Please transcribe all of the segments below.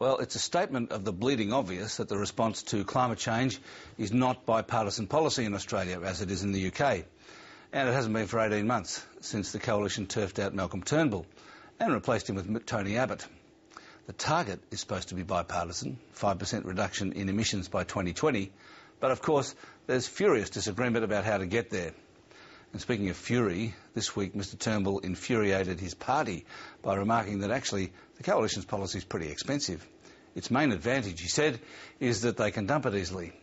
Well, it's a statement of the bleeding obvious that the response to climate change is not bipartisan policy in Australia, as it is in the UK. And it hasn't been for 18 months, since the coalition turfed out Malcolm Turnbull and replaced him with Tony Abbott. The target is supposed to be bipartisan, 5% reduction in emissions by 2020, but of course there's furious disagreement about how to get there. And speaking of fury, this week Mr Turnbull infuriated his party by remarking that actually the coalition's policy is pretty expensive. Its main advantage, he said, is that they can dump it easily.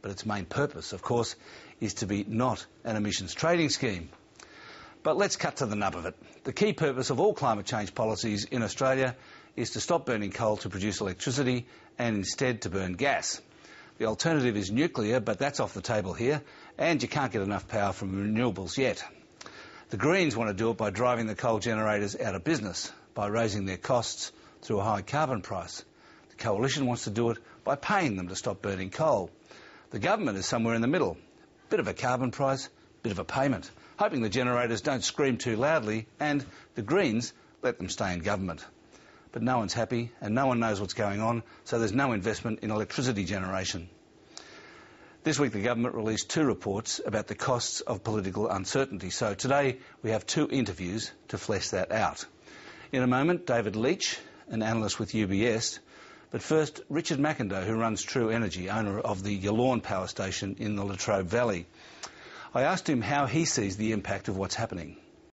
But its main purpose, of course, is to be not an emissions trading scheme. But let's cut to the nub of it. The key purpose of all climate change policies in Australia is to stop burning coal to produce electricity and instead to burn gas. The alternative is nuclear, but that's off the table here, and you can't get enough power from renewables yet. The Greens want to do it by driving the coal generators out of business, by raising their costs through a high carbon price. The Coalition wants to do it by paying them to stop burning coal. The government is somewhere in the middle. Bit of a carbon price, bit of a payment, hoping the generators don't scream too loudly and the Greens let them stay in government. But no one's happy and no one knows what's going on, so there's no investment in electricity generation. This week the government released 2 reports about the costs of political uncertainty, so today we have 2 interviews to flesh that out. In a moment, David Leach, an analyst with UBS, but first Richard McIndoe, who runs True Energy, owner of the Yallourn power station in the Latrobe Valley. I asked him how he sees the impact of what's happening.